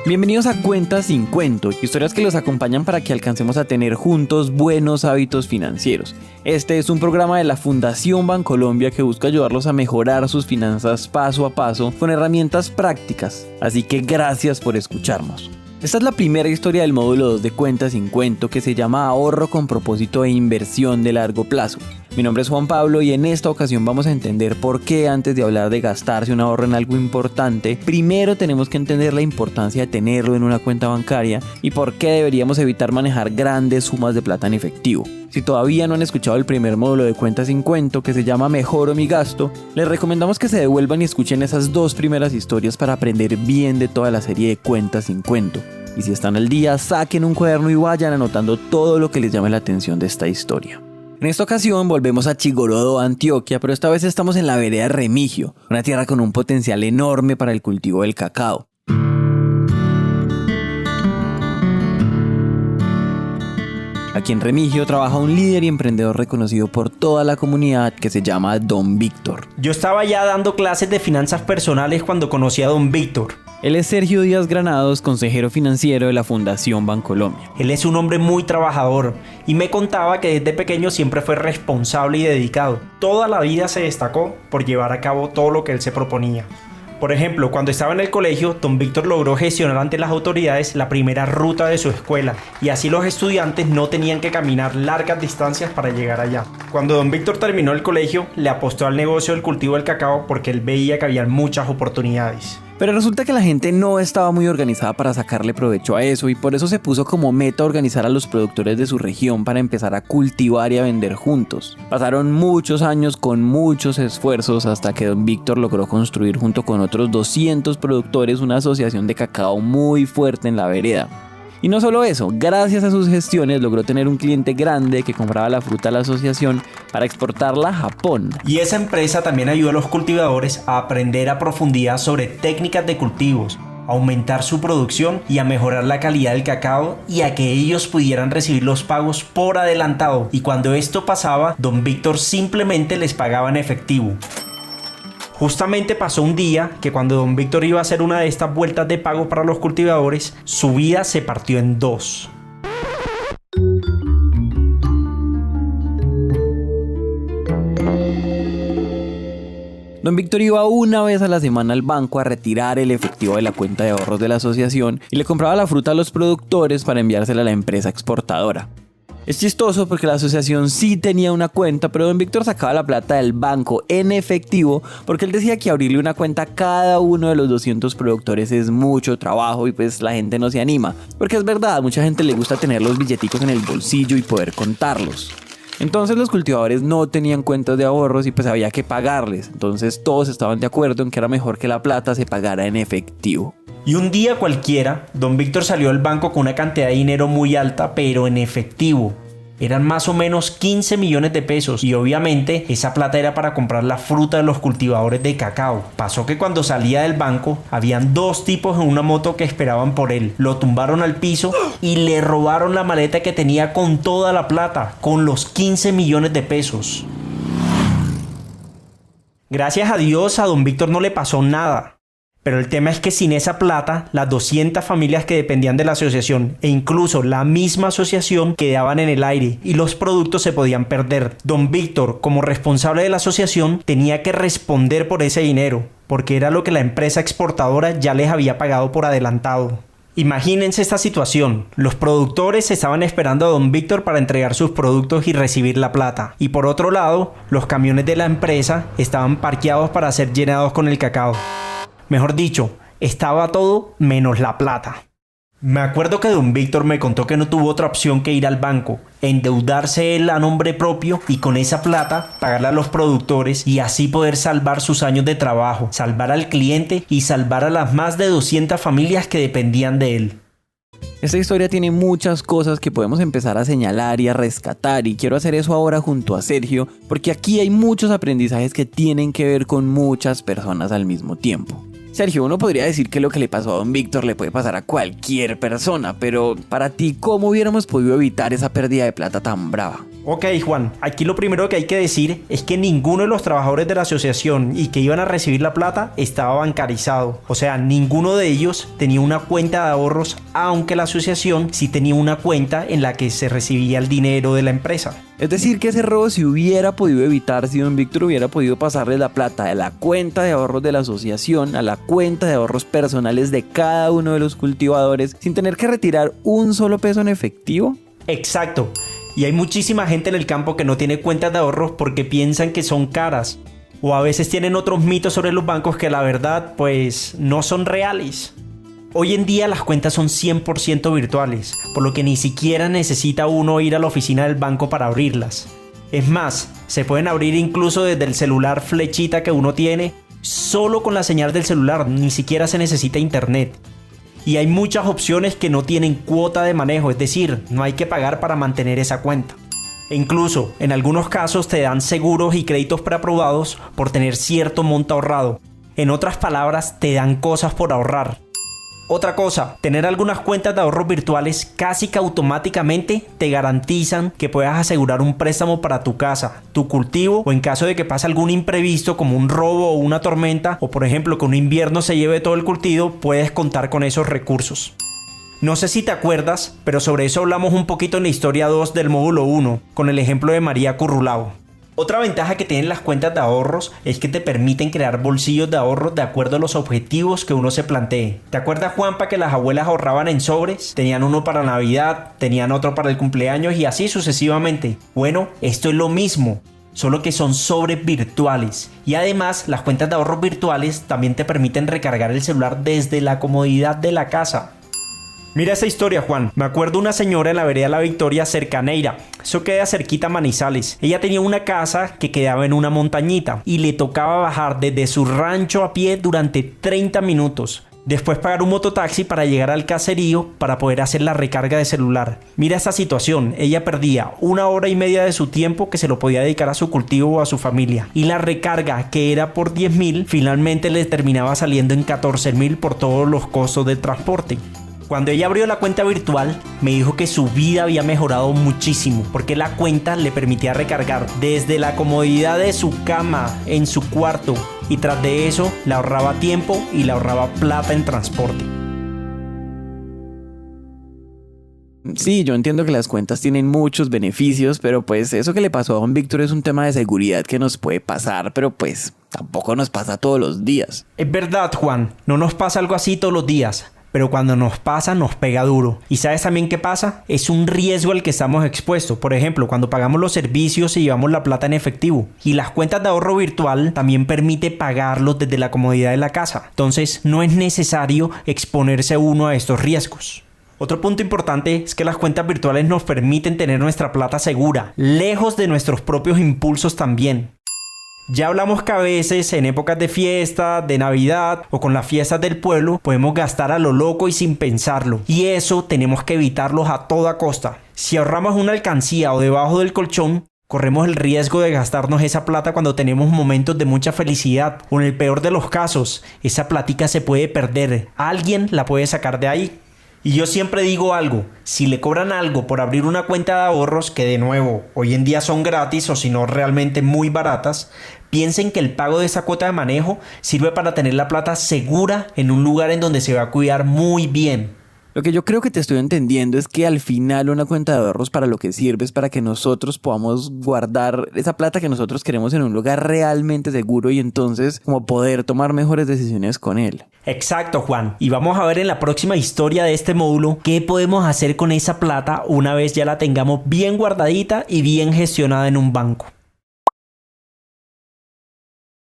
Bienvenidos a Cuentas sin Cuento, historias que los acompañan para que alcancemos a tener juntos buenos hábitos financieros. Este es un programa de la Fundación Bancolombia que busca ayudarlos a mejorar sus finanzas paso a paso con herramientas prácticas, así que gracias por escucharnos. Esta es la primera historia del módulo 2 de Cuentas sin Cuento, que se llama Ahorro con propósito e inversión de largo plazo. Mi nombre es Juan Pablo y en esta ocasión vamos a entender por qué antes de hablar de gastarse un ahorro en algo importante, primero tenemos que entender la importancia de tenerlo en una cuenta bancaria y por qué deberíamos evitar manejar grandes sumas de plata en efectivo. Si todavía no han escuchado el primer módulo de Cuentas sin Cuento, que se llama Mejoro mi gasto, les recomendamos que se devuelvan y escuchen esas dos primeras historias para aprender bien de toda la serie de Cuentas sin Cuento. Y si están al día, saquen un cuaderno y vayan anotando todo lo que les llame la atención de esta historia. En esta ocasión volvemos a Chigorodo, Antioquia, pero esta vez estamos en la vereda Remigio, una tierra con un potencial enorme para el cultivo del cacao. Aquí en Remigio trabaja un líder y emprendedor reconocido por toda la comunidad que se llama Don Víctor. Yo estaba ya dando clases de finanzas personales cuando conocí a Don Víctor. Él es Sergio Díaz Granados, consejero financiero de la Fundación Bancolombia. Él es un hombre muy trabajador y me contaba que desde pequeño siempre fue responsable y dedicado. Toda la vida se destacó por llevar a cabo todo lo que él se proponía. Por ejemplo, cuando estaba en el colegio, Don Víctor logró gestionar ante las autoridades la primera ruta de su escuela y así los estudiantes no tenían que caminar largas distancias para llegar allá. Cuando Don Víctor terminó el colegio, le apostó al negocio del cultivo del cacao porque él veía que había muchas oportunidades. Pero resulta que la gente no estaba muy organizada para sacarle provecho a eso y por eso se puso como meta organizar a los productores de su región para empezar a cultivar y a vender juntos. Pasaron muchos años con muchos esfuerzos hasta que Don Víctor logró construir junto con otros 200 productores una asociación de cacao muy fuerte en la vereda. Y no solo eso, gracias a sus gestiones logró tener un cliente grande que compraba la fruta a la asociación para exportarla a Japón. Y esa empresa también ayudó a los cultivadores a aprender a profundidad sobre técnicas de cultivos, a aumentar su producción y a mejorar la calidad del cacao y a que ellos pudieran recibir los pagos por adelantado. Y cuando esto pasaba, Don Víctor simplemente les pagaba en efectivo. Justamente pasó un día que cuando Don Víctor iba a hacer una de estas vueltas de pago para los cultivadores, su vida se partió en dos. Don Víctor iba una vez a la semana al banco a retirar el efectivo de la cuenta de ahorros de la asociación y le compraba la fruta a los productores para enviársela a la empresa exportadora. Es chistoso porque la asociación sí tenía una cuenta, pero Don Víctor sacaba la plata del banco en efectivo porque él decía que abrirle una cuenta a cada uno de los 200 productores es mucho trabajo y pues la gente no se anima. Porque es verdad, a mucha gente le gusta tener los billeticos en el bolsillo y poder contarlos. Entonces los cultivadores no tenían cuentas de ahorros y pues había que pagarles. Entonces todos estaban de acuerdo en que era mejor que la plata se pagara en efectivo. Y un día cualquiera, Don Víctor salió al banco con una cantidad de dinero muy alta, pero en efectivo. Eran más o menos 15 millones de pesos y obviamente esa plata era para comprar la fruta de los cultivadores de cacao. Pasó que cuando salía del banco, habían dos tipos en una moto que esperaban por él. Lo tumbaron al piso y le robaron la maleta que tenía con toda la plata, con los 15 millones de pesos. Gracias a Dios a Don Víctor no le pasó nada. Pero el tema es que sin esa plata, las 200 familias que dependían de la asociación e incluso la misma asociación quedaban en el aire y los productos se podían perder. Don Víctor, como responsable de la asociación, tenía que responder por ese dinero, porque era lo que la empresa exportadora ya les había pagado por adelantado. Imagínense esta situación. Los productores estaban esperando a Don Víctor para entregar sus productos y recibir la plata. Y por otro lado, los camiones de la empresa estaban parqueados para ser llenados con el cacao. Mejor dicho, estaba todo menos la plata. Me acuerdo que Don Víctor me contó que no tuvo otra opción que ir al banco, endeudarse él a nombre propio y con esa plata pagarle a los productores y así poder salvar sus años de trabajo, salvar al cliente y salvar a las más de 200 familias que dependían de él. Esta historia tiene muchas cosas que podemos empezar a señalar y a rescatar y quiero hacer eso ahora junto a Sergio porque aquí hay muchos aprendizajes que tienen que ver con muchas personas al mismo tiempo. Sergio, uno podría decir que lo que le pasó a Don Víctor le puede pasar a cualquier persona, pero para ti, ¿cómo hubiéramos podido evitar esa pérdida de plata tan brava? Ok, Juan, aquí lo primero que hay que decir es que ninguno de los trabajadores de la asociación y que iban a recibir la plata estaba bancarizado. O sea, ninguno de ellos tenía una cuenta de ahorros, aunque la asociación sí tenía una cuenta en la que se recibía el dinero de la empresa. Es decir, que ese robo se hubiera podido evitar si don Víctor hubiera podido pasarle la plata de la cuenta de ahorros de la asociación a la cuenta de ahorros personales de cada uno de los cultivadores sin tener que retirar un solo peso en efectivo. Exacto. Y hay muchísima gente en el campo que no tiene cuentas de ahorros porque piensan que son caras. O a veces tienen otros mitos sobre los bancos que la verdad pues no son reales. Hoy en día las cuentas son 100% virtuales, por lo que ni siquiera necesita uno ir a la oficina del banco para abrirlas. Es más, se pueden abrir incluso desde el celular flechita que uno tiene, solo con la señal del celular, ni siquiera se necesita internet. Y hay muchas opciones que no tienen cuota de manejo, es decir, no hay que pagar para mantener esa cuenta. E incluso, en algunos casos te dan seguros y créditos preaprobados por tener cierto monto ahorrado. En otras palabras, te dan cosas por ahorrar. Otra cosa, tener algunas cuentas de ahorros virtuales casi que automáticamente te garantizan que puedas asegurar un préstamo para tu casa, tu cultivo o en caso de que pase algún imprevisto como un robo o una tormenta o por ejemplo que un invierno se lleve todo el cultivo, puedes contar con esos recursos. No sé si te acuerdas, pero sobre eso hablamos un poquito en la historia 2 del módulo 1 con el ejemplo de María Currulao. Otra ventaja que tienen las cuentas de ahorros es que te permiten crear bolsillos de ahorros de acuerdo a los objetivos que uno se plantee. ¿Te acuerdas, Juanpa, que las abuelas ahorraban en sobres? Tenían uno para Navidad, tenían otro para el cumpleaños y así sucesivamente. Bueno, esto es lo mismo, solo que son sobres virtuales. Y además, las cuentas de ahorros virtuales también te permiten recargar el celular desde la comodidad de la casa. Mira esa historia, Juan. Me acuerdo una señora en la vereda La Victoria, cerca a Neira. Eso queda cerquita a Manizales. Ella tenía una casa que quedaba en una montañita y le tocaba bajar desde su rancho a pie durante 30 minutos. Después pagar un mototaxi para llegar al caserío para poder hacer la recarga de celular. Mira esta situación. Ella perdía 1 hora y media de su tiempo que se lo podía dedicar a su cultivo o a su familia. Y la recarga, que era por 10.000, finalmente le terminaba saliendo en 14.000 por todos los costos del transporte. Cuando ella abrió la cuenta virtual, me dijo que su vida había mejorado muchísimo porque la cuenta le permitía recargar desde la comodidad de su cama, en su cuarto, y tras de eso le ahorraba tiempo y le ahorraba plata en transporte. Sí, yo entiendo que las cuentas tienen muchos beneficios, pero pues eso que le pasó a don Víctor es un tema de seguridad que nos puede pasar, pero pues tampoco nos pasa todos los días. Es verdad, Juan, no nos pasa algo así todos los días. Pero cuando nos pasa, nos pega duro. ¿Y sabes también qué pasa? Es un riesgo al que estamos expuestos. Por ejemplo, cuando pagamos los servicios y llevamos la plata en efectivo. Y las cuentas de ahorro virtual también permite pagarlos desde la comodidad de la casa. Entonces, no es necesario exponerse uno a estos riesgos. Otro punto importante es que las cuentas virtuales nos permiten tener nuestra plata segura, lejos de nuestros propios impulsos también. Ya hablamos que a veces en épocas de fiesta, de Navidad o con las fiestas del pueblo podemos gastar a lo loco y sin pensarlo. Y eso tenemos que evitarlo a toda costa. Si ahorramos una alcancía o debajo del colchón, corremos el riesgo de gastarnos esa plata cuando tenemos momentos de mucha felicidad. O en el peor de los casos, esa platica se puede perder. Alguien la puede sacar de ahí. Y yo siempre digo algo, si le cobran algo por abrir una cuenta de ahorros, que de nuevo, hoy en día son gratis o si no realmente muy baratas, piensen que el pago de esa cuota de manejo sirve para tener la plata segura en un lugar en donde se va a cuidar muy bien. Lo que yo creo que te estoy entendiendo es que al final una cuenta de ahorros para lo que sirve es para que nosotros podamos guardar esa plata que nosotros queremos en un lugar realmente seguro y entonces como poder tomar mejores decisiones con él. Exacto, Juan. Y vamos a ver en la próxima historia de este módulo qué podemos hacer con esa plata una vez ya la tengamos bien guardadita y bien gestionada en un banco.